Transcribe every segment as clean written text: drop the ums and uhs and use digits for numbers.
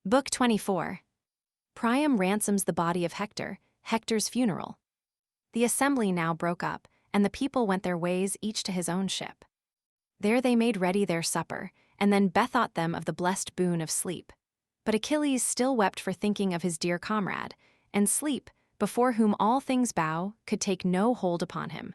Book 24. Priam ransoms the body of Hector, Hector's funeral. The assembly now broke up, and the people went their ways each to his own ship. There they made ready their supper, and then bethought them of the blessed boon of sleep. But Achilles still wept for thinking of his dear comrade, and sleep, before whom all things bow, could take no hold upon him.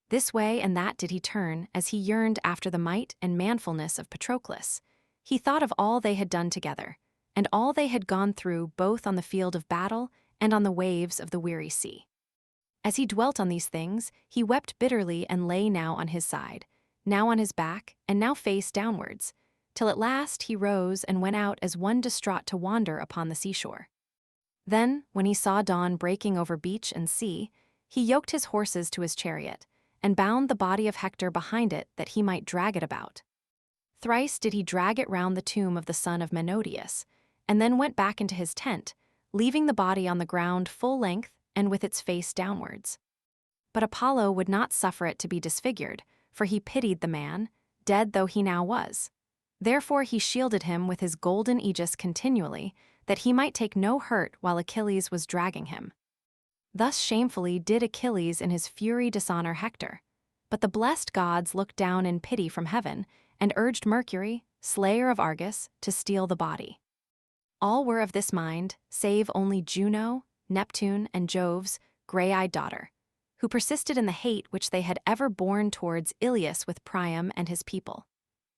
This way and that did he turn, as he yearned after the might and manfulness of Patroclus. He thought of all they had done together, and all they had gone through both on the field of battle and on the waves of the weary sea. As he dwelt on these things, he wept bitterly and lay now on his side, now on his back, and now face downwards, till at last he rose and went out as one distraught to wander upon the seashore. Then, when he saw dawn breaking over beach and sea, he yoked his horses to his chariot, and bound the body of Hector behind it that he might drag it about. Thrice did he drag it round the tomb of the son of Menodius, and then went back into his tent, leaving the body on the ground full length and with its face downwards. But Apollo would not suffer it to be disfigured, for he pitied the man, dead though he now was. Therefore he shielded him with his golden aegis continually, that he might take no hurt while Achilles was dragging him. Thus shamefully did Achilles in his fury dishonor Hector. But the blessed gods looked down in pity from heaven, and urged Mercury, slayer of Argus, to steal the body. All were of this mind, save only Juno, Neptune, and Jove's gray-eyed daughter, who persisted in the hate which they had ever borne towards Ilias with Priam and his people.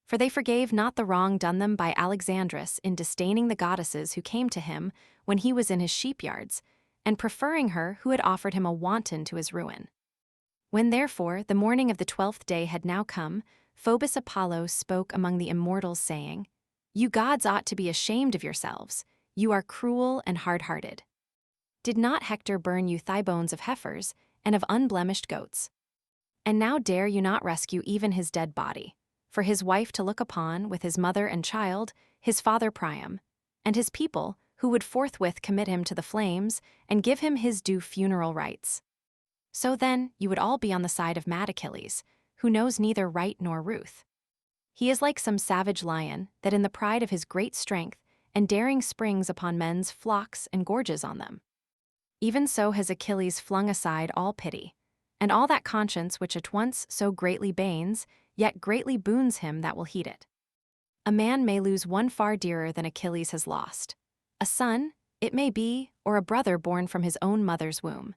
For they forgave not the wrong done them by Alexandrus in disdaining the goddesses who came to him when he was in his sheepyards, and preferring her who had offered him a wanton to his ruin. When therefore the morning of the 12th day had now come, Phoebus Apollo spoke among the immortals, saying, "You gods ought to be ashamed of yourselves. You are cruel and hard-hearted. Did not Hector burn you thigh bones of heifers and of unblemished goats? And now dare you not rescue even his dead body, for his wife to look upon with his mother and child, his father Priam, and his people, who would forthwith commit him to the flames and give him his due funeral rites? So then you would all be on the side of mad Achilles, who knows neither right nor ruth. He is like some savage lion that in the pride of his great strength and daring springs upon men's flocks and gorges on them. Even so has Achilles flung aside all pity, and all that conscience which at once so greatly banes, yet greatly boons him that will heed it. A man may lose one far dearer than Achilles has lost, a son, it may be, or a brother born from his own mother's womb.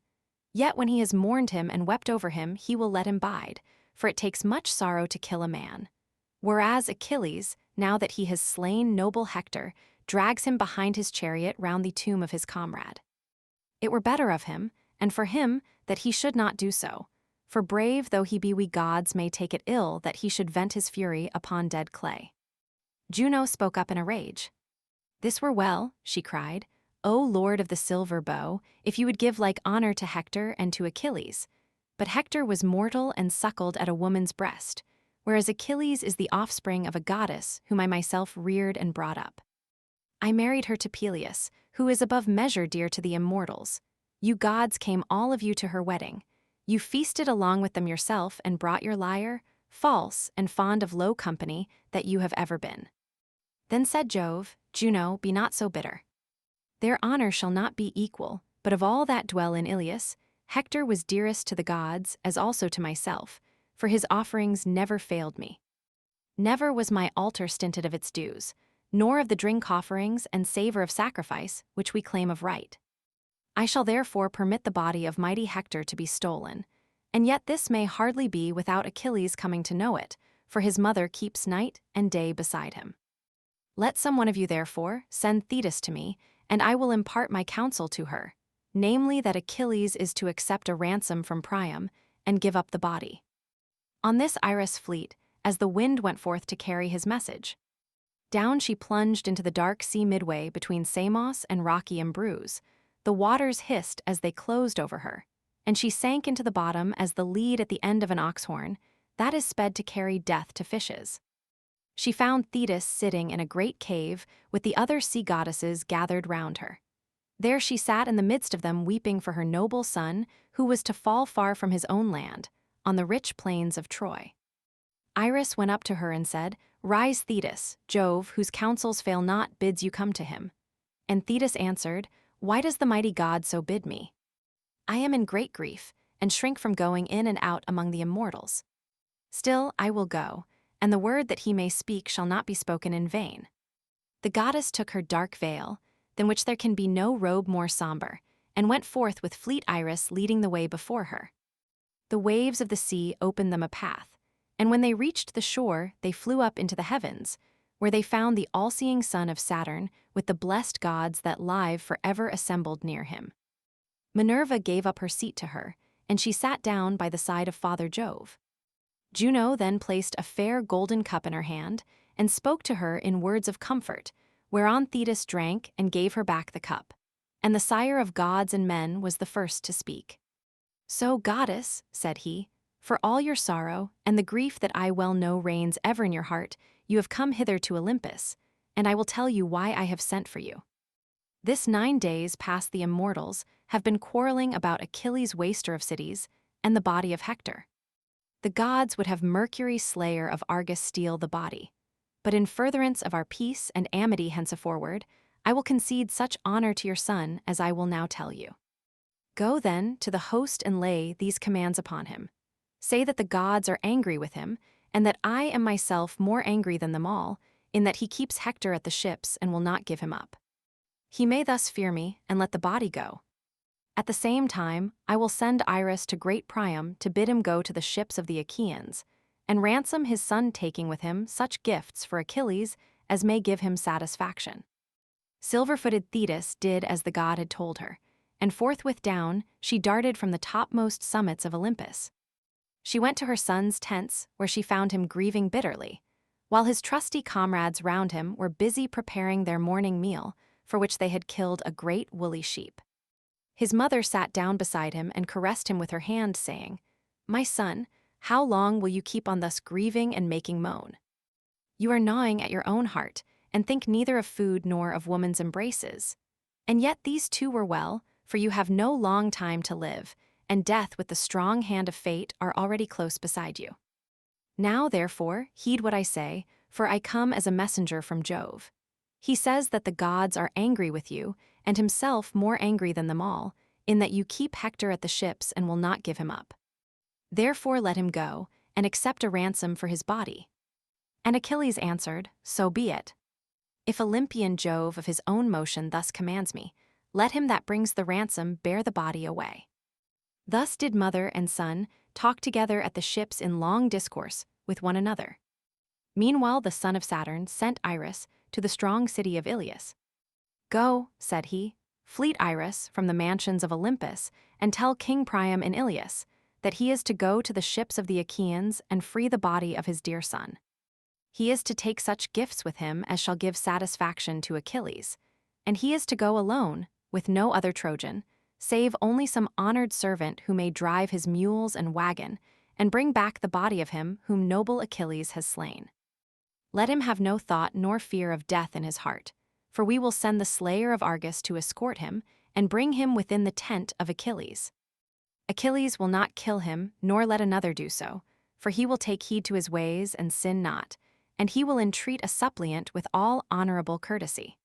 Yet when he has mourned him and wept over him, he will let him bide, for it takes much sorrow to kill a man. Whereas Achilles, now that he has slain noble Hector, drags him behind his chariot round the tomb of his comrade. It were better of him, and for him, that he should not do so, for brave though he be, we gods may take it ill that he should vent his fury upon dead clay." Juno spoke up in a rage. "This were well," she cried, "O lord of the silver bow, if you would give like honor to Hector and to Achilles. But Hector was mortal and suckled at a woman's breast, whereas Achilles is the offspring of a goddess whom I myself reared and brought up. I married her to Peleus, who is above measure dear to the immortals. You gods came all of you to her wedding. You feasted along with them yourself and brought your lyre, false and fond of low company that you have ever been." Then said Jove, "Juno, be not so bitter. Their honor shall not be equal, but of all that dwell in Ilias, Hector was dearest to the gods as also to myself, for his offerings never failed me. Never was my altar stinted of its dues, nor of the drink offerings and savor of sacrifice which we claim of right. I shall therefore permit the body of mighty Hector to be stolen, and yet this may hardly be without Achilles coming to know it, for his mother keeps night and day beside him. Let some one of you therefore send Thetis to me, and I will impart my counsel to her, namely that Achilles is to accept a ransom from Priam and give up the body." On this Iris fleet, as the wind went forth to carry his message. Down she plunged into the dark sea midway between Samos and rocky Imbrus. The waters hissed as they closed over her, and she sank into the bottom as the lead at the end of an ox-horn, that is sped to carry death to fishes. She found Thetis sitting in a great cave with the other sea goddesses gathered round her. There she sat in the midst of them weeping for her noble son, who was to fall far from his own land, on the rich plains of Troy. Iris went up to her and said, "Rise, Thetis, Jove, whose counsels fail not, bids you come to him." And Thetis answered, "Why does the mighty god so bid me? I am in great grief, and shrink from going in and out among the immortals. Still I will go, and the word that he may speak shall not be spoken in vain." The goddess took her dark veil, than which there can be no robe more somber, and went forth with fleet Iris leading the way before her. The waves of the sea opened them a path, and when they reached the shore they flew up into the heavens, where they found the all-seeing son of Saturn with the blessed gods that live forever assembled near him. Minerva gave up her seat to her, and she sat down by the side of Father Jove. Juno then placed a fair golden cup in her hand and spoke to her in words of comfort, whereon Thetis drank and gave her back the cup, and the sire of gods and men was the first to speak. "So, goddess," said he, "for all your sorrow and the grief that I well know reigns ever in your heart, you have come hither to Olympus, and I will tell you why I have sent for you. This 9 days past the immortals have been quarreling about Achilles, waster of cities, and the body of Hector. The gods would have Mercury, slayer of Argus, steal the body. But in furtherance of our peace and amity henceforward, I will concede such honor to your son as I will now tell you. Go then to the host and lay these commands upon him. Say that the gods are angry with him, and that I am myself more angry than them all, in that he keeps Hector at the ships and will not give him up. He may thus fear me and let the body go. At the same time, I will send Iris to great Priam to bid him go to the ships of the Achaeans, and ransom his son, taking with him such gifts for Achilles as may give him satisfaction." Silver-footed Thetis did as the god had told her, and forthwith down she darted from the topmost summits of Olympus. She went to her son's tents, where she found him grieving bitterly, while his trusty comrades round him were busy preparing their morning meal, for which they had killed a great woolly sheep. His mother sat down beside him and caressed him with her hand, saying, "My son, how long will you keep on thus grieving and making moan? You are gnawing at your own heart, and think neither of food nor of woman's embraces. And yet these too were well, for you have no long time to live, and death with the strong hand of fate are already close beside you. Now, therefore, heed what I say, for I come as a messenger from Jove. He says that the gods are angry with you, and himself more angry than them all, in that you keep Hector at the ships and will not give him up. Therefore let him go, and accept a ransom for his body." And Achilles answered, "So be it. If Olympian Jove of his own motion thus commands me, let him that brings the ransom bear the body away." Thus did mother and son talk together at the ships in long discourse with one another. Meanwhile the son of Saturn sent Iris to the strong city of Iliad. "Go," said he, "fleet Iris from the mansions of Olympus, and tell King Priam in Iliad that he is to go to the ships of the Achaeans and free the body of his dear son. He is to take such gifts with him as shall give satisfaction to Achilles, and he is to go alone, with no other Trojan, save only some honored servant who may drive his mules and wagon, and bring back the body of him whom noble Achilles has slain. Let him have no thought nor fear of death in his heart, for we will send the slayer of Argus to escort him and bring him within the tent of Achilles. Achilles will not kill him, nor let another do so, for he will take heed to his ways and sin not, and he will entreat a suppliant with all honorable courtesy."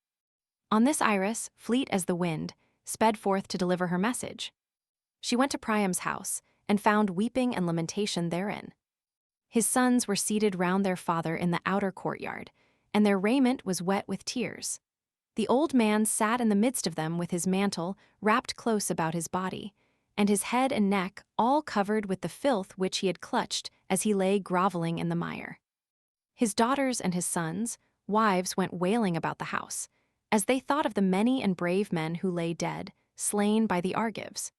On this Iris, fleet as the wind, sped forth to deliver her message. She went to Priam's house, and found weeping and lamentation therein. His sons were seated round their father in the outer courtyard, and their raiment was wet with tears. The old man sat in the midst of them with his mantle wrapped close about his body, and his head and neck all covered with the filth which he had clutched as he lay groveling in the mire. His daughters and his sons' wives went wailing about the house, as they thought of the many and brave men who lay dead, slain by the Argives.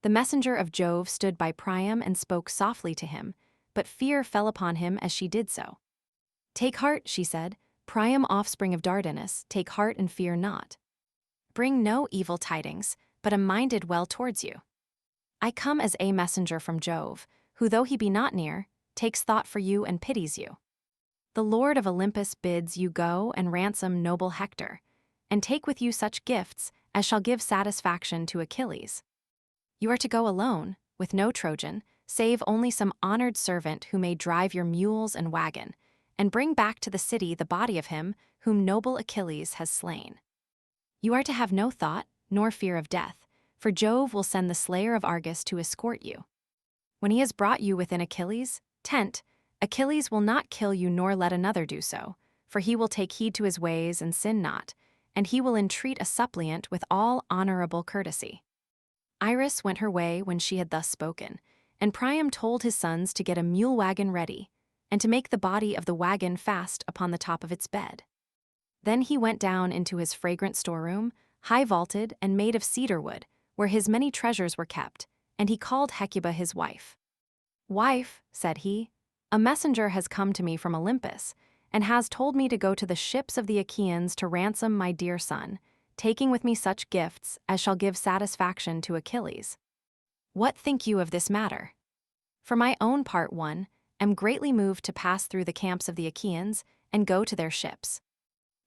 The messenger of Jove stood by Priam and spoke softly to him, but fear fell upon him as she did so. "Take heart," she said, "Priam, offspring of Dardanus, take heart and fear not. Bring no evil tidings, but am minded well towards you. I come as a messenger from Jove, who, though he be not near, takes thought for you and pities you. The Lord of Olympus bids you go and ransom noble Hector, and take with you such gifts as shall give satisfaction to Achilles. You are to go alone, with no Trojan, save only some honored servant who may drive your mules and wagon, and bring back to the city the body of him whom noble Achilles has slain. You are to have no thought, nor fear of death, for Jove will send the slayer of Argus to escort you. When he has brought you within Achilles' tent, Achilles will not kill you nor let another do so, for he will take heed to his ways and sin not, and he will entreat a suppliant with all honorable courtesy. Iris went her way when she had thus spoken, and Priam told his sons to get a mule wagon ready, and to make the body of the wagon fast upon the top of its bed. Then he went down into his fragrant storeroom, high vaulted and made of cedar wood, where his many treasures were kept, and he called Hecuba his wife. "Wife," said he, "a messenger has come to me from Olympus, and has told me to go to the ships of the Achaeans to ransom my dear son, taking with me such gifts as shall give satisfaction to Achilles. What think you of this matter? For my own part, one, am greatly moved to pass through the camps of the Achaeans and go to their ships."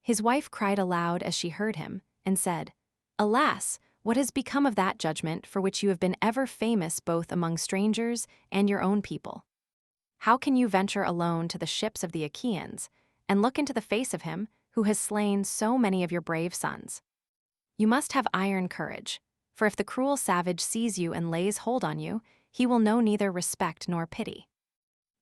His wife cried aloud as she heard him, and said, "Alas, what has become of that judgment for which you have been ever famous both among strangers and your own people? How can you venture alone to the ships of the Achaeans, and look into the face of him who has slain so many of your brave sons? You must have iron courage, for if the cruel savage sees you and lays hold on you, he will know neither respect nor pity.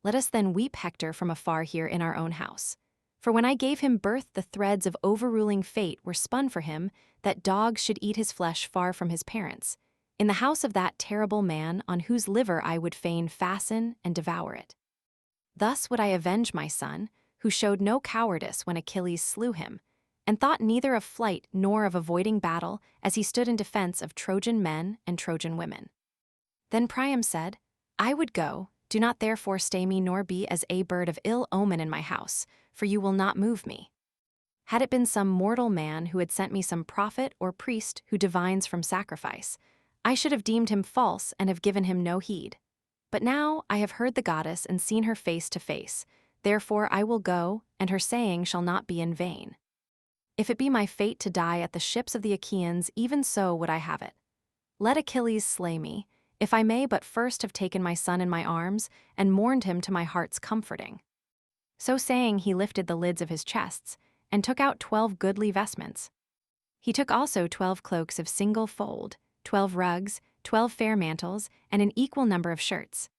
Let us then weep Hector from afar here in our own house. For when I gave him birth, the threads of overruling fate were spun for him, that dogs should eat his flesh far from his parents, in the house of that terrible man on whose liver I would fain fasten and devour it. Thus would I avenge my son, who showed no cowardice when Achilles slew him, and thought neither of flight nor of avoiding battle as he stood in defense of Trojan men and Trojan women." Then Priam said, "I would go, do not therefore stay me nor be as a bird of ill omen in my house, for you will not move me. Had it been some mortal man who had sent me some prophet or priest who divines from sacrifice, I should have deemed him false and have given him no heed. But now I have heard the goddess and seen her face to face, therefore I will go, and her saying shall not be in vain. If it be my fate to die at the ships of the Achaeans, even so would I have it. Let Achilles slay me, if I may but first have taken my son in my arms and mourned him to my heart's comforting." So saying, he lifted the lids of his chests, and took out 12 goodly vestments. He took also 12 cloaks of single fold, 12 rugs, 12 fair mantles, and an equal number of shirts.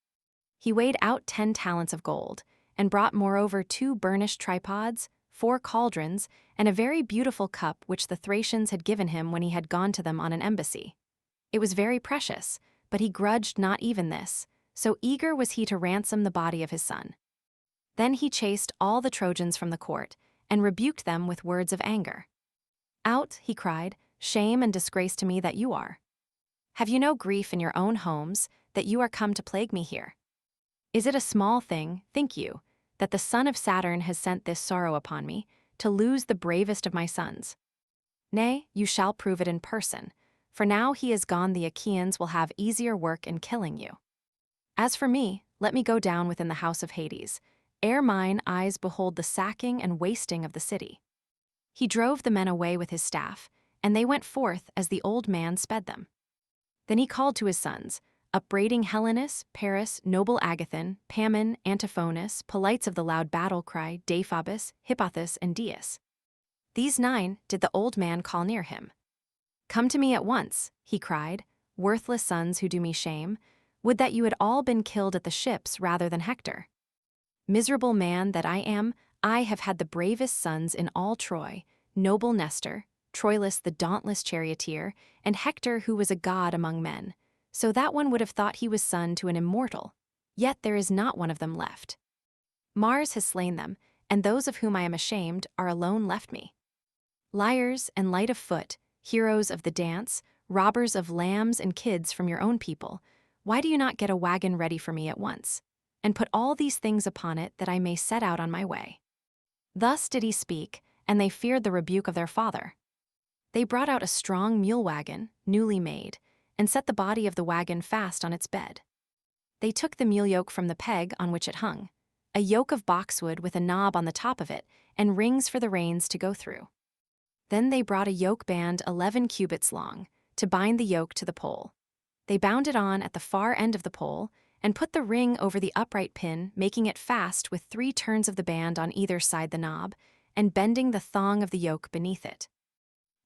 He weighed out 10 talents of gold, and brought moreover 2 burnished tripods, 4 cauldrons, and a very beautiful cup which the Thracians had given him when he had gone to them on an embassy. It was very precious, but he grudged not even this, so eager was he to ransom the body of his son. Then he chased all the Trojans from the court, and rebuked them with words of anger. "Out," he cried, "shame and disgrace to me that you are. Have you no grief in your own homes, that you are come to plague me here? Is it a small thing, think you, that the son of Saturn has sent this sorrow upon me, to lose the bravest of my sons? Nay, you shall prove it in person, for now he is gone the Achaeans will have easier work in killing you. As for me, let me go down within the house of Hades, ere mine eyes behold the sacking and wasting of the city." He drove the men away with his staff, and they went forth as the old man sped them. Then he called to his sons, upbraiding Helenus, Paris, noble Agathon, Pammon, Antiphonus, polites of the loud battle cry, Deiphobus, Hippothous, and Dius. These 9 did the old man call near him. "Come to me at once," he cried, "worthless sons who do me shame. Would that you had all been killed at the ships rather than Hector. Miserable man that I am, I have had the bravest sons in all Troy, noble Nestor, Troilus the dauntless charioteer, and Hector who was a god among men, so that one would have thought he was son to an immortal, yet there is not one of them left. Mars has slain them, and those of whom I am ashamed are alone left me. Liars and light of foot, heroes of the dance, robbers of lambs and kids from your own people, why do you not get a wagon ready for me at once, and put all these things upon it that I may set out on my way?" Thus did he speak, and they feared the rebuke of their father. They brought out a strong mule wagon, newly made, and set the body of the wagon fast on its bed. They took the mule yoke from the peg on which it hung, a yoke of boxwood with a knob on the top of it, and rings for the reins to go through. Then they brought a yoke band 11 cubits long, to bind the yoke to the pole. They bound it on at the far end of the pole, and put the ring over the upright pin, making it fast with 3 turns of the band on either side the knob, and bending the thong of the yoke beneath it.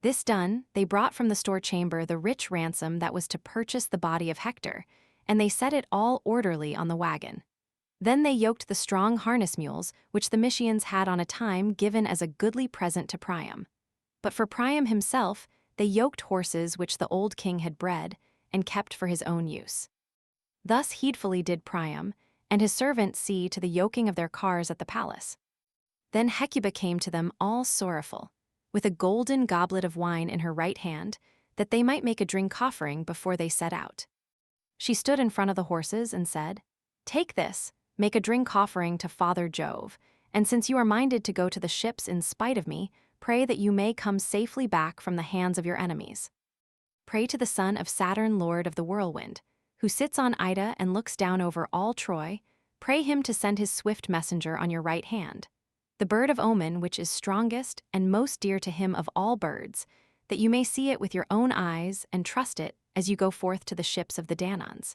This done, they brought from the store chamber the rich ransom that was to purchase the body of Hector, and they set it all orderly on the wagon. Then they yoked the strong harness mules, which the Mysians had on a time given as a goodly present to Priam. But for Priam himself, they yoked horses which the old king had bred, and kept for his own use. Thus heedfully did Priam, and his servants see to the yoking of their cars at the palace. Then Hecuba came to them all sorrowful, with a golden goblet of wine in her right hand, that they might make a drink offering before they set out. She stood in front of the horses and said, "Take this, make a drink offering to Father Jove, and since you are minded to go to the ships in spite of me, pray that you may come safely back from the hands of your enemies. Pray to the son of Saturn, lord of the whirlwind, who sits on Ida and looks down over all Troy, pray him to send his swift messenger on your right hand, the bird of omen which is strongest and most dear to him of all birds, that you may see it with your own eyes and trust it as you go forth to the ships of the Danaans.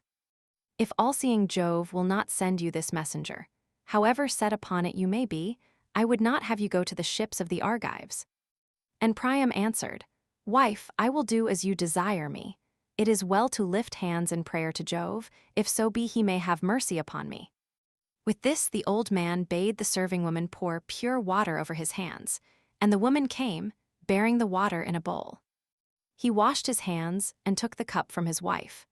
If all-seeing Jove will not send you this messenger, however set upon it you may be, I would not have you go to the ships of the Argives." And Priam answered, "Wife, I will do as you desire me. It is well to lift hands in prayer to Jove, if so be he may have mercy upon me." With this the old man bade the serving woman pour pure water over his hands, and the woman came, bearing the water in a bowl. He washed his hands and took the cup from his wife.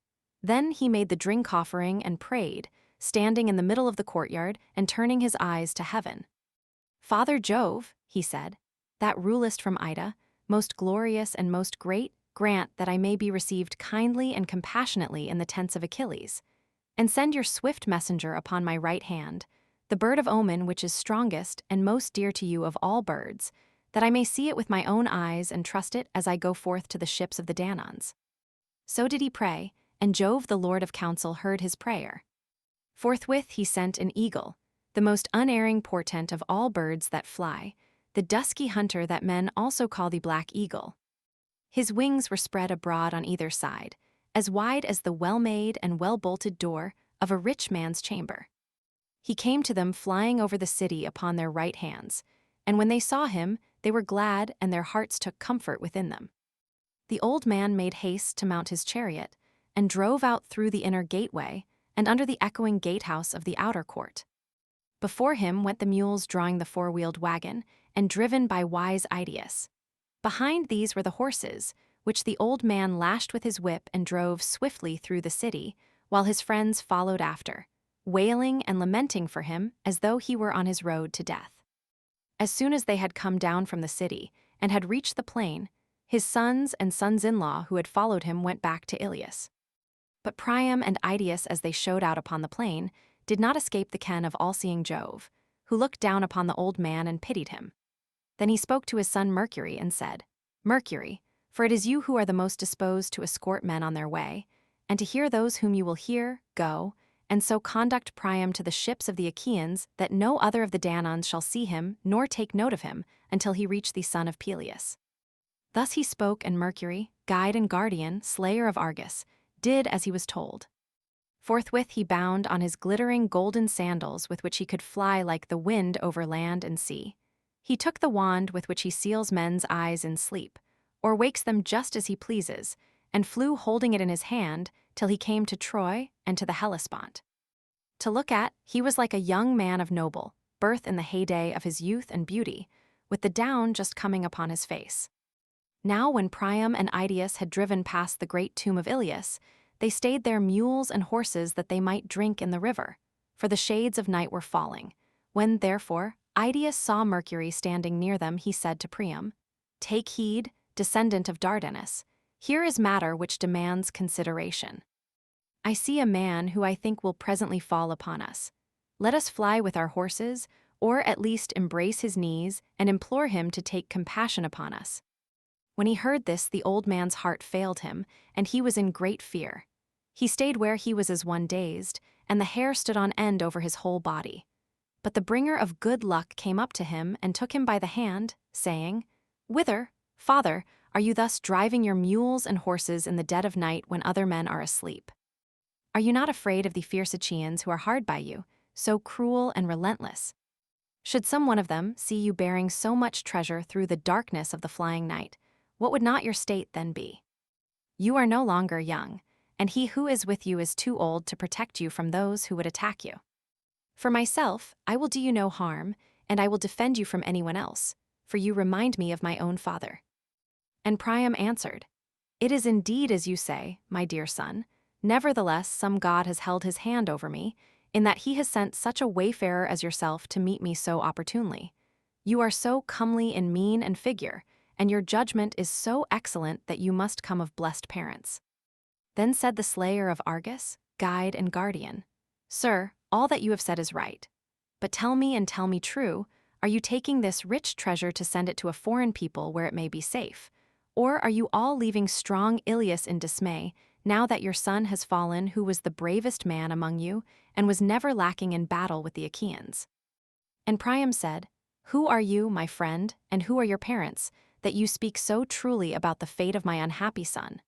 Then he made the drink offering and prayed, standing in the middle of the courtyard and turning his eyes to heaven. "Father Jove," he said, "that rulest from Ida, most glorious and most great, grant that I may be received kindly and compassionately in the tents of Achilles, and send your swift messenger upon my right hand, the bird of omen which is strongest and most dear to you of all birds, that I may see it with my own eyes and trust it as I go forth to the ships of the Danaans." So did he pray, and Jove the Lord of Counsel heard his prayer. Forthwith he sent an eagle, the most unerring portent of all birds that fly, the dusky hunter that men also call the black eagle. His wings were spread abroad on either side, as wide as the well-made and well-bolted door of a rich man's chamber. He came to them flying over the city upon their right hands, and when they saw him, they were glad and their hearts took comfort within them. The old man made haste to mount his chariot, and drove out through the inner gateway and under the echoing gatehouse of the outer court. Before him went the mules drawing the four-wheeled wagon, and driven by wise Idaeus. Behind these were the horses, which the old man lashed with his whip and drove swiftly through the city, while his friends followed after, wailing and lamenting for him as though he were on his road to death. As soon as they had come down from the city and had reached the plain, his sons and sons-in-law who had followed him went back to Ilias. But Priam and Idaeus, as they showed out upon the plain, did not escape the ken of all-seeing Jove, who looked down upon the old man and pitied him. Then he spoke to his son Mercury and said, "Mercury, for it is you who are the most disposed to escort men on their way, and to hear those whom you will hear, go, and so conduct Priam to the ships of the Achaeans, that no other of the Danaans shall see him nor take note of him until he reach the son of Peleus." Thus he spoke, and Mercury, guide and guardian, slayer of Argus, did as he was told. Forthwith he bound on his glittering golden sandals with which he could fly like the wind over land and sea. He took the wand with which he seals men's eyes in sleep, or wakes them just as he pleases, and flew holding it in his hand till he came to Troy and to the Hellespont. To look at, he was like a young man of noble birth in the heyday of his youth and beauty, with the down just coming upon his face. Now when Priam and Idaeus had driven past the great tomb of Ilias, they stayed their mules and horses that they might drink in the river, for the shades of night were falling. When, therefore, Idaeus saw Mercury standing near them, he said to Priam, "Take heed, descendant of Dardanus. Here is matter which demands consideration. I see a man who I think will presently fall upon us. Let us fly with our horses, or at least embrace his knees and implore him to take compassion upon us." When he heard this, the old man's heart failed him, and he was in great fear. He stayed where he was as one dazed, and the hair stood on end over his whole body. But the bringer of good luck came up to him and took him by the hand, saying, "Whither, father, are you thus driving your mules and horses in the dead of night when other men are asleep?" Are you not afraid of the fierce Achaeans who are hard by you, so cruel and relentless? Should some one of them see you bearing so much treasure through the darkness of the flying night, what would not your state then be? You are no longer young, and he who is with you is too old to protect you from those who would attack you. For myself, I will do you no harm, and I will defend you from anyone else, for you remind me of my own father. And Priam answered, It is indeed as you say, my dear son. Nevertheless, some god has held his hand over me, in that he has sent such a wayfarer as yourself to meet me so opportunely. You are so comely in mien and figure, and your judgment is so excellent that you must come of blessed parents. Then said the slayer of Argus, guide and guardian, Sir, all that you have said is right. But tell me and tell me true, are you taking this rich treasure to send it to a foreign people where it may be safe? Or are you all leaving strong Ilias in dismay, now that your son has fallen who was the bravest man among you, and was never lacking in battle with the Achaeans? And Priam said, Who are you, my friend, and who are your parents, that you speak so truly about the fate of my unhappy son?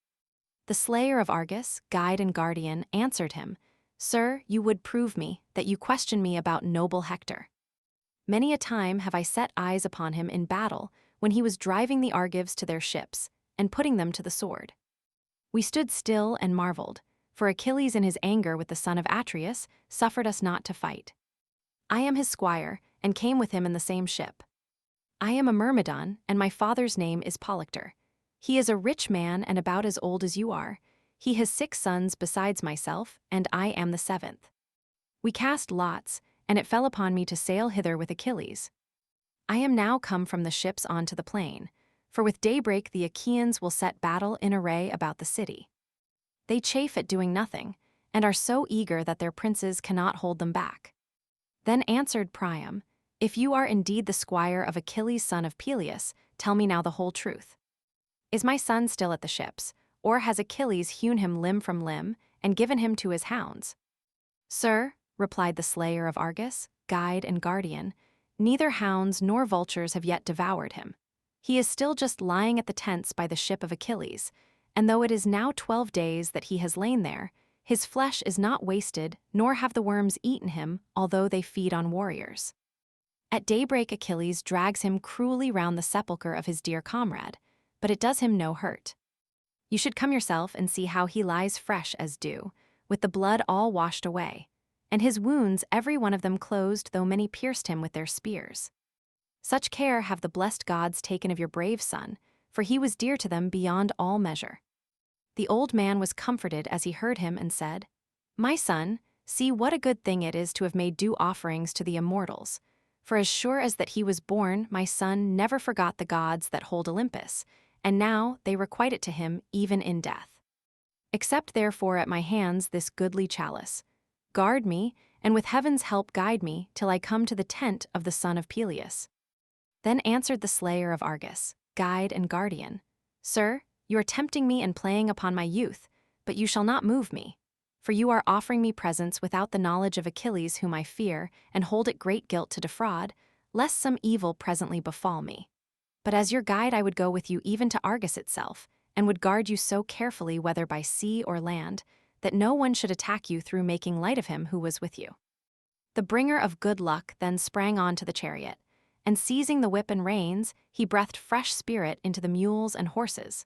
The slayer of Argus, guide and guardian, answered him, Sir, you would prove me, that you question me about noble Hector. Many a time have I set eyes upon him in battle, when he was driving the Argives to their ships, and putting them to the sword. We stood still and marveled, for Achilles in his anger with the son of Atreus suffered us not to fight. I am his squire, and came with him in the same ship. I am a Myrmidon, and my father's name is Polyctor. He is a rich man and about as old as you are. He has 6 sons besides myself, and I am the 7th. We cast lots, and it fell upon me to sail hither with Achilles. I am now come from the ships onto the plain, for with daybreak the Achaeans will set battle in array about the city. They chafe at doing nothing, and are so eager that their princes cannot hold them back. Then answered Priam, If you are indeed the squire of Achilles son of Peleus, tell me now the whole truth. Is my son still at the ships, or has Achilles hewn him limb from limb, and given him to his hounds? Sir, replied the slayer of Argus, guide and guardian, neither hounds nor vultures have yet devoured him. He is still just lying at the tents by the ship of Achilles, and though it is now 12 days that he has lain there, his flesh is not wasted, nor have the worms eaten him, although they feed on warriors. At daybreak Achilles drags him cruelly round the sepulchre of his dear comrade, but it does him no hurt. You should come yourself and see how he lies fresh as dew, with the blood all washed away, and his wounds every one of them closed, though many pierced him with their spears. Such care have the blessed gods taken of your brave son, for he was dear to them beyond all measure. The old man was comforted as he heard him and said, My son, see what a good thing it is to have made due offerings to the immortals, for as sure as that he was born, my son never forgot the gods that hold Olympus, and now they requite it to him even in death. Accept therefore at my hands this goodly chalice. Guard me, and with heaven's help guide me, till I come to the tent of the son of Peleus. Then answered the slayer of Argus, guide and guardian, Sir, you are tempting me and playing upon my youth, but you shall not move me. For you are offering me presents without the knowledge of Achilles whom I fear, and hold it great guilt to defraud, lest some evil presently befall me. But as your guide I would go with you even to Argus itself, and would guard you so carefully whether by sea or land, that no one should attack you through making light of him who was with you. The bringer of good luck then sprang on to the chariot, and seizing the whip and reins, he breathed fresh spirit into the mules and horses.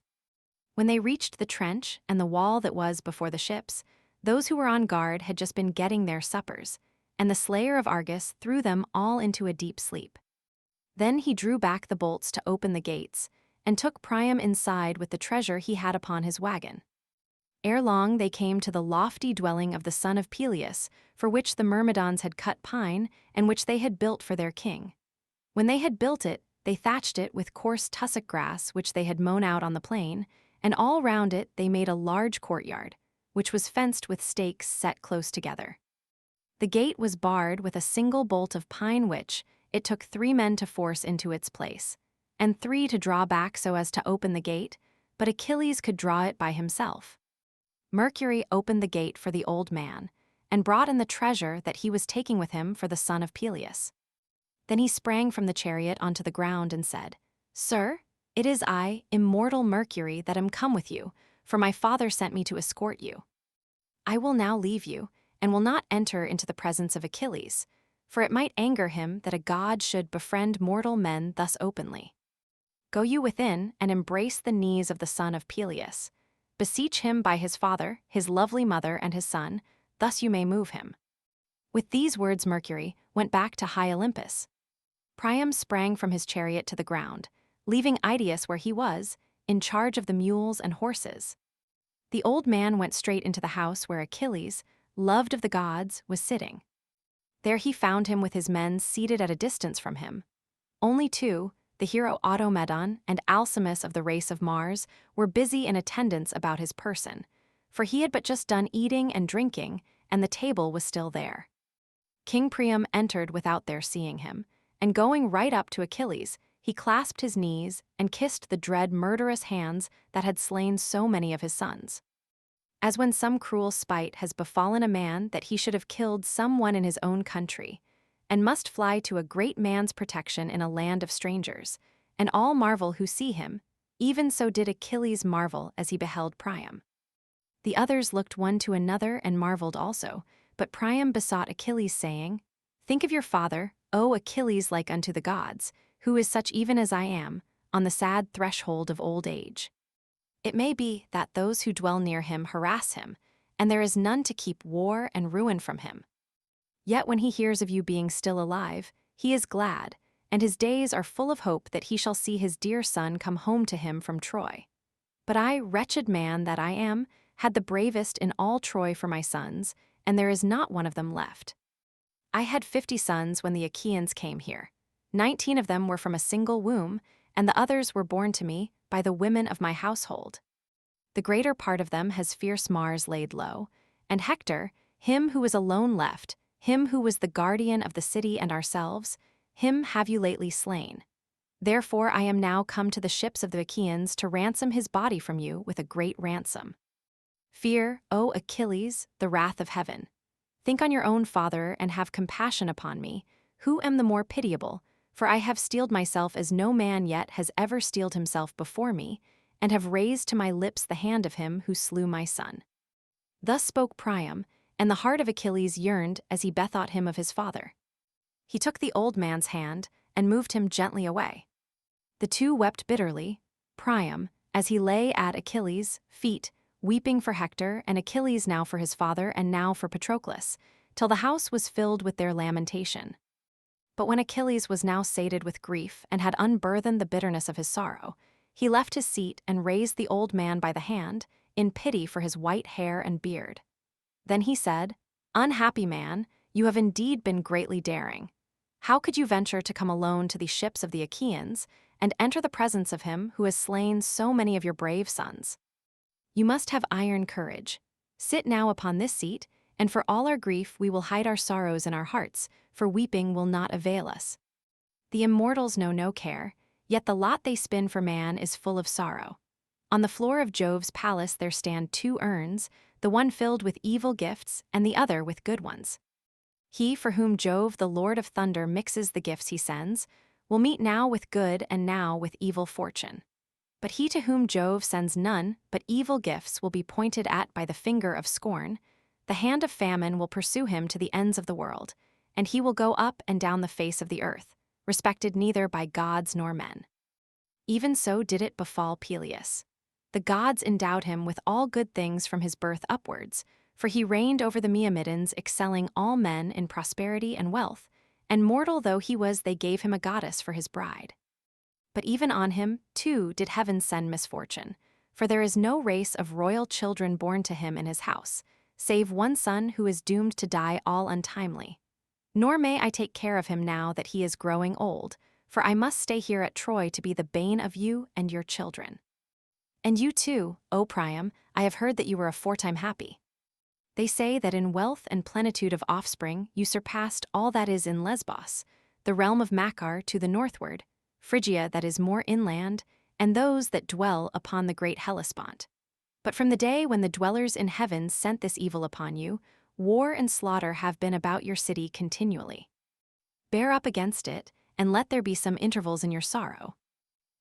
When they reached the trench and the wall that was before the ships, those who were on guard had just been getting their suppers, and the slayer of Argus threw them all into a deep sleep. Then he drew back the bolts to open the gates, and took Priam inside with the treasure he had upon his wagon. Ere long they came to the lofty dwelling of the son of Peleus, for which the Myrmidons had cut pine, and which they had built for their king. When they had built it, they thatched it with coarse tussock grass which they had mown out on the plain, and all round it they made a large courtyard, which was fenced with stakes set close together. The gate was barred with a single bolt of pine which it took 3 men to force into its place, and 3 to draw back so as to open the gate, but Achilles could draw it by himself. Mercury opened the gate for the old man, and brought in the treasure that he was taking with him for the son of Peleus. Then he sprang from the chariot onto the ground and said, Sir, it is I, immortal Mercury, that am come with you, for my father sent me to escort you. I will now leave you, and will not enter into the presence of Achilles, for it might anger him that a god should befriend mortal men thus openly. Go you within, and embrace the knees of the son of Peleus. Beseech him by his father, his lovely mother, and his son, thus you may move him." With these words Mercury went back to high Olympus. Priam sprang from his chariot to the ground, leaving Idaeus where he was, in charge of the mules and horses. The old man went straight into the house where Achilles, loved of the gods, was sitting. There he found him with his men seated at a distance from him. Only two, the hero Automedon and Alcimus of the race of Mars, were busy in attendance about his person, for he had but just done eating and drinking, and the table was still there. King Priam entered without their seeing him, and going right up to Achilles, he clasped his knees and kissed the dread murderous hands that had slain so many of his sons. As when some cruel spite has befallen a man that he should have killed some one in his own country, and must fly to a great man's protection in a land of strangers, and all marvel who see him, even so did Achilles marvel as he beheld Priam. The others looked one to another and marveled also, but Priam besought Achilles, saying, "Think of your father, O Achilles, like unto the gods, who is such even as I am, on the sad threshold of old age. It may be that those who dwell near him harass him, and there is none to keep war and ruin from him. Yet when he hears of you being still alive, he is glad, and his days are full of hope that he shall see his dear son come home to him from Troy. But I, wretched man that I am, had the bravest in all Troy for my sons, and there is not one of them left. I had 50 sons when the Achaeans came here. 19 of them were from a single womb, and the others were born to me by the women of my household. The greater part of them has fierce Mars laid low, and Hector, him who was alone left, him who was the guardian of the city and ourselves, him have you lately slain. Therefore I am now come to the ships of the Achaeans to ransom his body from you with a great ransom. Fear, O Achilles, the wrath of heaven. Think on your own father and have compassion upon me, who am the more pitiable, for I have steeled myself as no man yet has ever steeled himself before me, and have raised to my lips the hand of him who slew my son." Thus spoke Priam, and the heart of Achilles yearned as he bethought him of his father. He took the old man's hand and moved him gently away. The two wept bitterly, Priam, as he lay at Achilles' feet, weeping for Hector, and Achilles now for his father and now for Patroclus, till the house was filled with their lamentation. But when Achilles was now sated with grief and had unburthened the bitterness of his sorrow, he left his seat and raised the old man by the hand, in pity for his white hair and beard. Then he said, "Unhappy man, you have indeed been greatly daring. How could you venture to come alone to the ships of the Achaeans, and enter the presence of him who has slain so many of your brave sons? You must have iron courage. Sit now upon this seat, and for all our grief we will hide our sorrows in our hearts, for weeping will not avail us. The immortals know no care, yet the lot they spin for man is full of sorrow. On the floor of Jove's palace there stand 2 urns, the one filled with evil gifts and the other with good ones. He for whom Jove, the Lord of thunder, mixes the gifts he sends, will meet now with good and now with evil fortune. But he to whom Jove sends none but evil gifts will be pointed at by the finger of scorn. The hand of famine will pursue him to the ends of the world, and he will go up and down the face of the earth, respected neither by gods nor men. Even so did it befall Peleus. The gods endowed him with all good things from his birth upwards, for he reigned over the Myrmidons, excelling all men in prosperity and wealth, and mortal though he was, they gave him a goddess for his bride. But even on him, too, did heaven send misfortune, for there is no race of royal children born to him in his house, save one son who is doomed to die all untimely. Nor may I take care of him now that he is growing old, for I must stay here at Troy to be the bane of you and your children. And you too, O Priam, I have heard that you were aforetime happy. They say that in wealth and plenitude of offspring you surpassed all that is in Lesbos, the realm of Macar to the northward, Phrygia that is more inland, and those that dwell upon the great Hellespont. But from the day when the dwellers in heaven sent this evil upon you, war and slaughter have been about your city continually. Bear up against it, and let there be some intervals in your sorrow.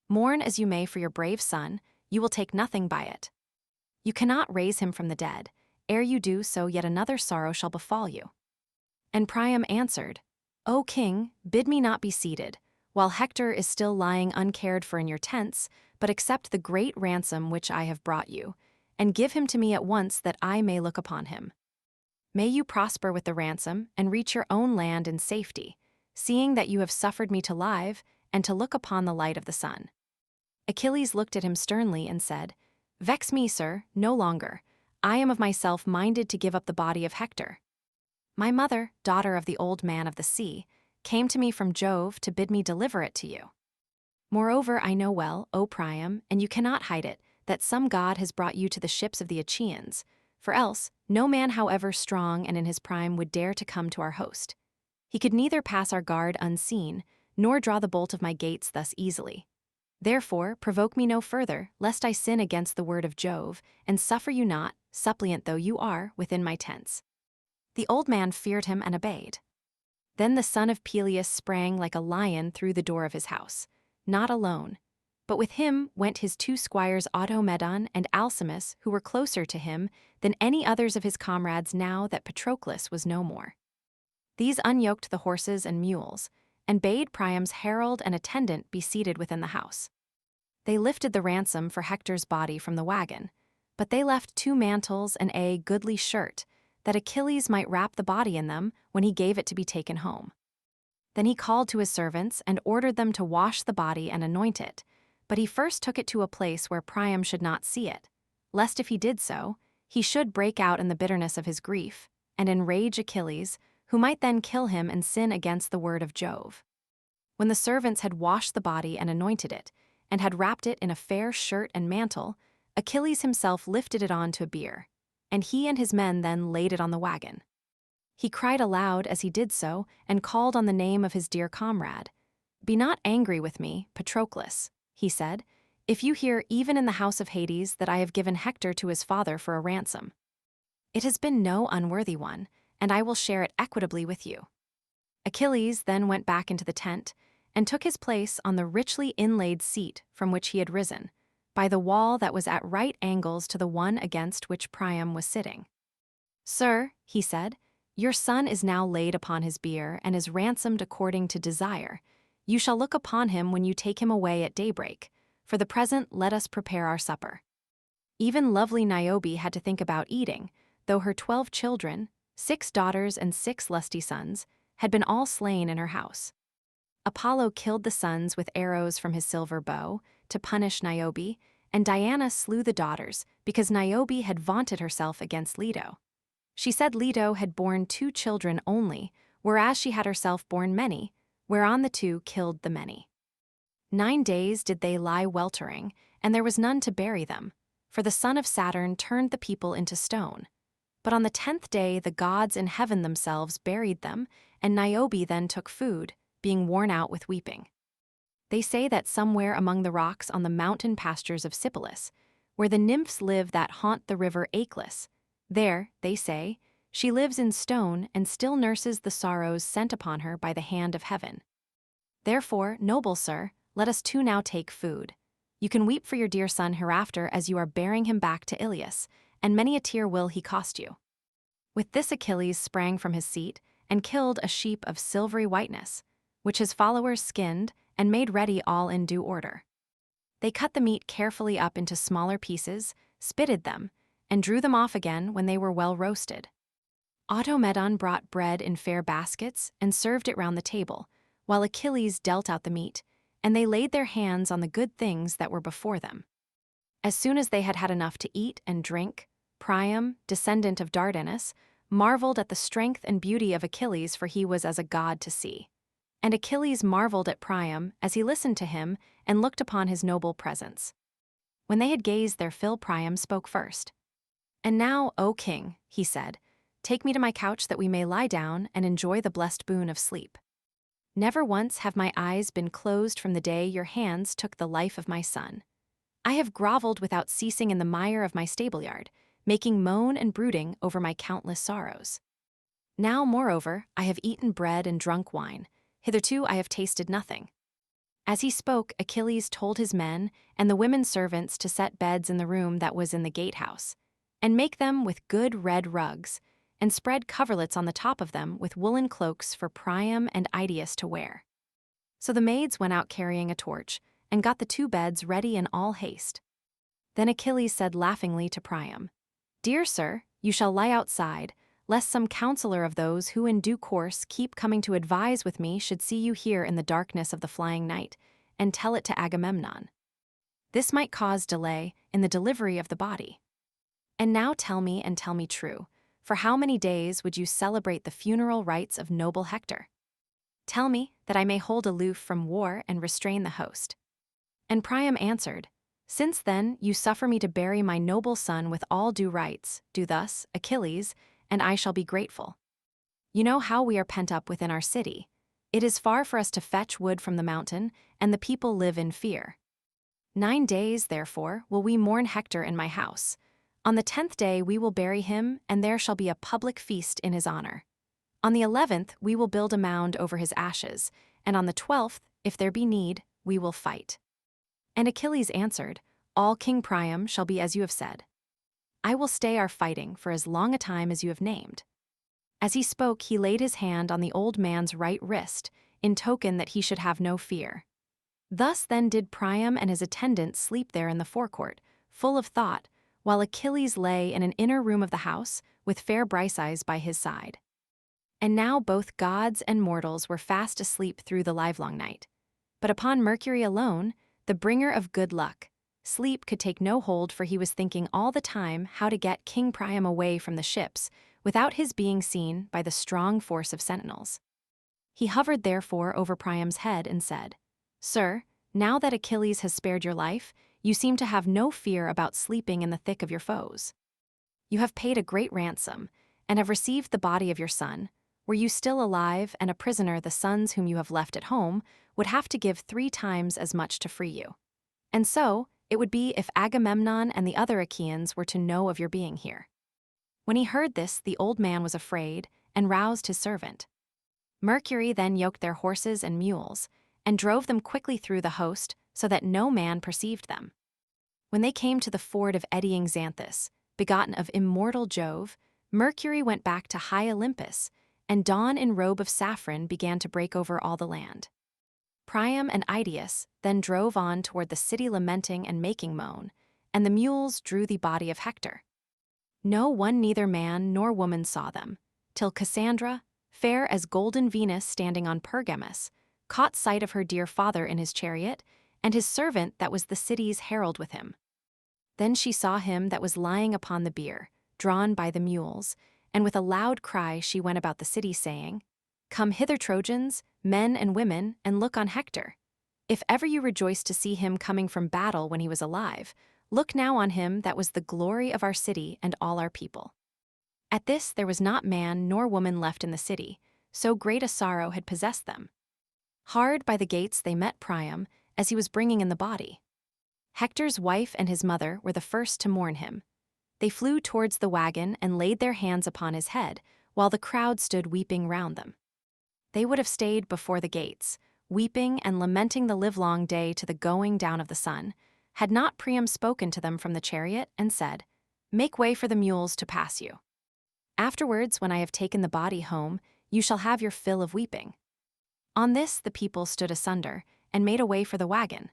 Mourn as you may for your brave son, you will take nothing by it. You cannot raise him from the dead, ere you do so yet another sorrow shall befall you." And Priam answered, "O king, bid me not be seated, while Hector is still lying uncared for in your tents, but accept the great ransom which I have brought you, and give him to me at once that I may look upon him. May you prosper with the ransom, and reach your own land in safety, seeing that you have suffered me to live, and to look upon the light of the sun." Achilles looked at him sternly and said, "Vex me, sir, no longer. I am of myself minded to give up the body of Hector. My mother, daughter of the old man of the sea, came to me from Jove to bid me deliver it to you. Moreover, I know well, O Priam, and you cannot hide it, that some god has brought you to the ships of the Achaeans, for else no man however strong and in his prime would dare to come to our host. He could neither pass our guard unseen, nor draw the bolt of my gates thus easily. Therefore provoke me no further, lest I sin against the word of Jove, and suffer you not, suppliant though you are, within my tents." The old man feared him and obeyed. Then the son of Peleus sprang like a lion through the door of his house, not alone, but with him went his two squires Automedon and Alcimus, who were closer to him than any others of his comrades now that Patroclus was no more. These unyoked the horses and mules, and bade Priam's herald and attendant be seated within the house. They lifted the ransom for Hector's body from the wagon, but they left 2 mantles and a goodly shirt, that Achilles might wrap the body in them when he gave it to be taken home. Then he called to his servants and ordered them to wash the body and anoint it, but he first took it to a place where Priam should not see it, lest if he did so, he should break out in the bitterness of his grief, and enrage Achilles, who might then kill him and sin against the word of Jove. When the servants had washed the body and anointed it, and had wrapped it in a fair shirt and mantle, Achilles himself lifted it on to a bier, and he and his men then laid it on the wagon. He cried aloud as he did so, and called on the name of his dear comrade. "Be not angry with me, Patroclus," he said, "if you hear even in the house of Hades that I have given Hector to his father for a ransom. It has been no unworthy one, and I will share it equitably with you." Achilles then went back into the tent, and took his place on the richly inlaid seat from which he had risen, by the wall that was at right angles to the one against which Priam was sitting. "Sir," he said, "your son is now laid upon his bier and is ransomed according to desire. You shall look upon him when you take him away at daybreak. For the present let us prepare our supper." Even lovely Niobe had to think about eating, though her 12 children, 6 daughters and 6 lusty sons, had been all slain in her house. Apollo killed the sons with arrows from his silver bow to punish Niobe, and Diana slew the daughters because Niobe had vaunted herself against Leto. She said Leto had borne 2 children only, whereas she had herself borne many, whereon the 2 killed the many. 9 days did they lie weltering, and there was none to bury them, for the son of Saturn turned the people into stone. But on the 10th day the gods in heaven themselves buried them, and Niobe then took food, being worn out with weeping. They say that somewhere among the rocks on the mountain pastures of Sipylus, where the nymphs live that haunt the river Achelous, there, they say, she lives in stone and still nurses the sorrows sent upon her by the hand of heaven. Therefore, noble sir, let us too now take food. You can weep for your dear son hereafter as you are bearing him back to Ilius, and many a tear will he cost you." With this Achilles sprang from his seat and killed a sheep of silvery whiteness, which his followers skinned and made ready all in due order. They cut the meat carefully up into smaller pieces, spitted them, and drew them off again when they were well roasted. Automedon brought bread in fair baskets and served it round the table, while Achilles dealt out the meat, and they laid their hands on the good things that were before them. As soon as they had had enough to eat and drink, Priam, descendant of Dardanus, marveled at the strength and beauty of Achilles, for he was as a god to see. And Achilles marveled at Priam as he listened to him and looked upon his noble presence. When they had gazed their fill, Priam spoke first. "And now, O king," he said, "take me to my couch that we may lie down and enjoy the blessed boon of sleep. Never once have my eyes been closed from the day your hands took the life of my son. I have groveled without ceasing in the mire of my stableyard, making moan and brooding over my countless sorrows. Now, moreover, I have eaten bread and drunk wine. Hitherto I have tasted nothing." As he spoke, Achilles told his men and the women servants to set beds in the room that was in the gatehouse, and make them with good red rugs, and spread coverlets on the top of them with woolen cloaks for Priam and Idaeus to wear. So the maids went out carrying a torch, and got the 2 beds ready in all haste. Then Achilles said laughingly to Priam, "Dear sir, you shall lie outside, lest some counselor of those who in due course keep coming to advise with me should see you here in the darkness of the flying night, and tell it to Agamemnon. This might cause delay in the delivery of the body. And now tell me and tell me true, for how many days would you celebrate the funeral rites of noble Hector? Tell me, that I may hold aloof from war and restrain the host." And Priam answered, "Since then you suffer me to bury my noble son with all due rites, do thus, Achilles, and I shall be grateful. You know how we are pent up within our city. It is far for us to fetch wood from the mountain, and the people live in fear. 9 days, therefore, will we mourn Hector in my house. On the 10th day we will bury him, and there shall be a public feast in his honor. On the 11th we will build a mound over his ashes, and on the 12th, if there be need, we will fight." And Achilles answered, "All King Priam shall be as you have said. I will stay our fighting for as long a time as you have named." As he spoke, he laid his hand on the old man's right wrist, in token that he should have no fear. Thus then did Priam and his attendants sleep there in the forecourt, full of thought, while Achilles lay in an inner room of the house, with fair Chryseis by his side. And now both gods and mortals were fast asleep through the livelong night. But upon Mercury alone, the bringer of good luck, sleep could take no hold, for he was thinking all the time how to get King Priam away from the ships, without his being seen by the strong force of sentinels. He hovered therefore over Priam's head and said, "Sir, now that Achilles has spared your life, you seem to have no fear about sleeping in the thick of your foes. You have paid a great ransom, and have received the body of your son. Were you still alive and a prisoner, the sons whom you have left at home would have to give 3 times as much to free you. And so it would be if Agamemnon and the other Achaeans were to know of your being here." When he heard this, the old man was afraid, and roused his servant. Mercury then yoked their horses and mules, and drove them quickly through the host, so that no man perceived them. When they came to the ford of eddying Xanthus, begotten of immortal Jove, Mercury went back to high Olympus, and dawn in robe of saffron began to break over all the land. Priam and Idaeus then drove on toward the city lamenting and making moan, and the mules drew the body of Hector. No one, neither man nor woman, saw them, till Cassandra, fair as golden Venus standing on Pergamus, caught sight of her dear father in his chariot, and his servant that was the city's herald with him. Then she saw him that was lying upon the bier, drawn by the mules, and with a loud cry she went about the city, saying, "Come hither, Trojans, men and women, and look on Hector. If ever you rejoiced to see him coming from battle when he was alive, look now on him that was the glory of our city and all our people." At this there was not man nor woman left in the city, so great a sorrow had possessed them. Hard by the gates they met Priam, as he was bringing in the body. Hector's wife and his mother were the first to mourn him. They flew towards the wagon and laid their hands upon his head, while the crowd stood weeping round them. They would have stayed before the gates, weeping and lamenting the livelong day to the going down of the sun, had not Priam spoken to them from the chariot and said, "Make way for the mules to pass you. Afterwards, when I have taken the body home, you shall have your fill of weeping." On this the people stood asunder, and made a way for the wagon.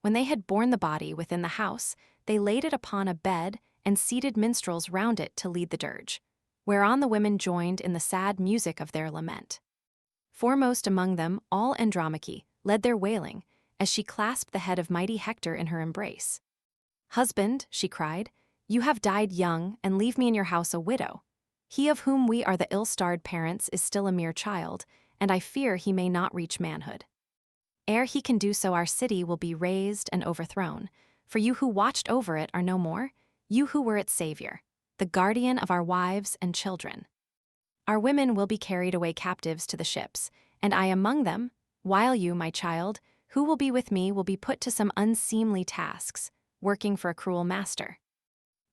When they had borne the body within the house, they laid it upon a bed and seated minstrels round it to lead the dirge, whereon the women joined in the sad music of their lament. Foremost among them, all Andromache led their wailing, as she clasped the head of mighty Hector in her embrace. "Husband," she cried, "you have died young, and leave me in your house a widow. He of whom we are the ill-starred parents is still a mere child, and I fear he may not reach manhood. Ere he can do so, our city will be razed and overthrown, for you who watched over it are no more, you who were its savior, the guardian of our wives and children. Our women will be carried away captives to the ships, and I among them, while you, my child, who will be with me, will be put to some unseemly tasks, working for a cruel master.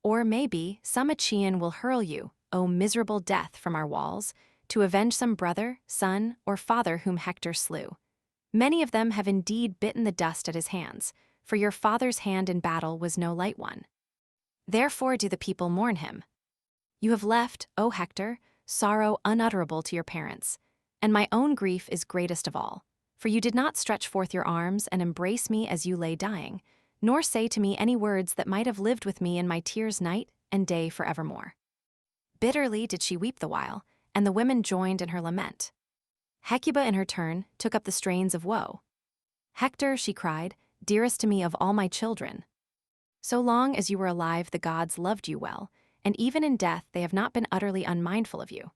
Or maybe some Achaean will hurl you, O miserable death, from our walls, to avenge some brother, son, or father whom Hector slew. Many of them have indeed bitten the dust at his hands, for your father's hand in battle was no light one. Therefore do the people mourn him. You have left, O Hector, sorrow unutterable to your parents, and my own grief is greatest of all, for you did not stretch forth your arms and embrace me as you lay dying, nor say to me any words that might have lived with me in my tears night and day forevermore. Bitterly did she weep the while, and the women joined in her lament. Hecuba in her turn took up the strains of woe. Hector, she cried, dearest to me of all my children. So long as you were alive the gods loved you well, and even in death they have not been utterly unmindful of you.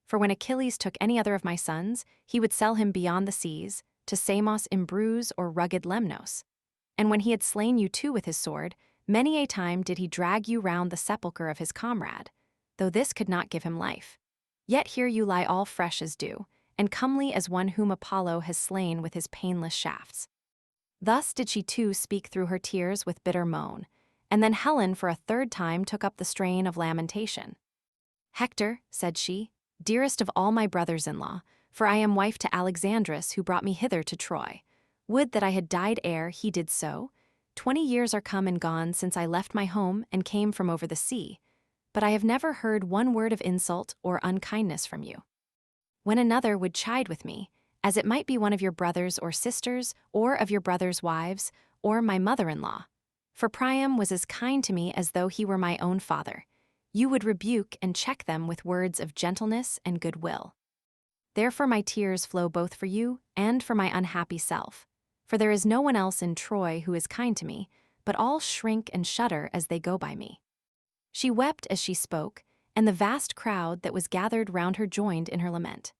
For when Achilles took any other of my sons, he would sell him beyond the seas, to Samos in Bruce or rugged Lemnos. And when he had slain you too with his sword, many a time did he drag you round the sepulchre of his comrade, though this could not give him life. Yet here you lie all fresh as dew, and comely as one whom Apollo has slain with his painless shafts. Thus did she too speak through her tears with bitter moan, and then Helen for a third time took up the strain of lamentation. Hector, said she, dearest of all my brothers-in-law, for I am wife to Alexandrus who brought me hither to Troy. Would that I had died ere he did so. 20 years are come and gone since I left my home and came from over the sea, but I have never heard one word of insult or unkindness from you. When another would chide with me, as it might be one of your brothers or sisters, or of your brothers' wives, or my mother-in-law, for Priam was as kind to me as though he were my own father, you would rebuke and check them with words of gentleness and goodwill. Therefore my tears flow both for you and for my unhappy self, for there is no one else in Troy who is kind to me, but all shrink and shudder as they go by me. She wept as she spoke, and the vast crowd that was gathered round her joined in her lament.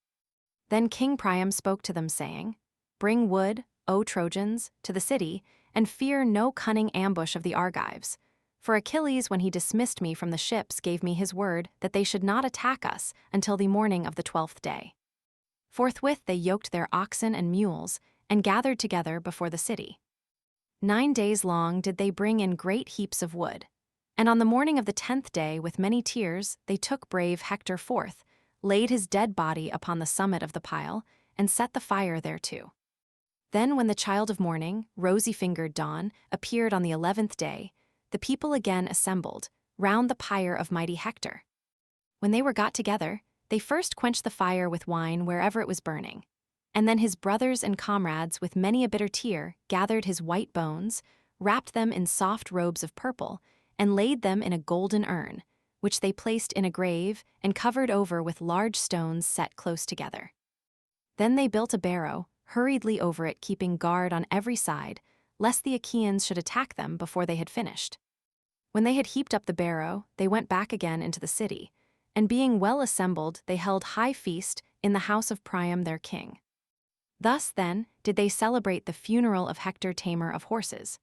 Then King Priam spoke to them, saying, Bring wood, O Trojans, to the city, and fear no cunning ambush of the Argives. For Achilles, when he dismissed me from the ships, gave me his word that they should not attack us until the morning of the 12th day. Forthwith they yoked their oxen and mules, and gathered together before the city. 9 days long did they bring in great heaps of wood. And on the morning of the 10th day, with many tears, they took brave Hector forth, laid his dead body upon the summit of the pile, and set the fire thereto. Then when the child of morning, rosy-fingered dawn, appeared on the 11th day, the people again assembled, round the pyre of mighty Hector. When they were got together, they first quenched the fire with wine wherever it was burning, and then his brothers and comrades with many a bitter tear gathered his white bones, wrapped them in soft robes of purple, and laid them in a golden urn, which they placed in a grave and covered over with large stones set close together. Then they built a barrow, hurriedly over it keeping guard on every side, lest the Achaeans should attack them before they had finished. When they had heaped up the barrow, they went back again into the city, and being well assembled, they held high feast in the house of Priam their king. Thus, then, did they celebrate the funeral of Hector, tamer of horses.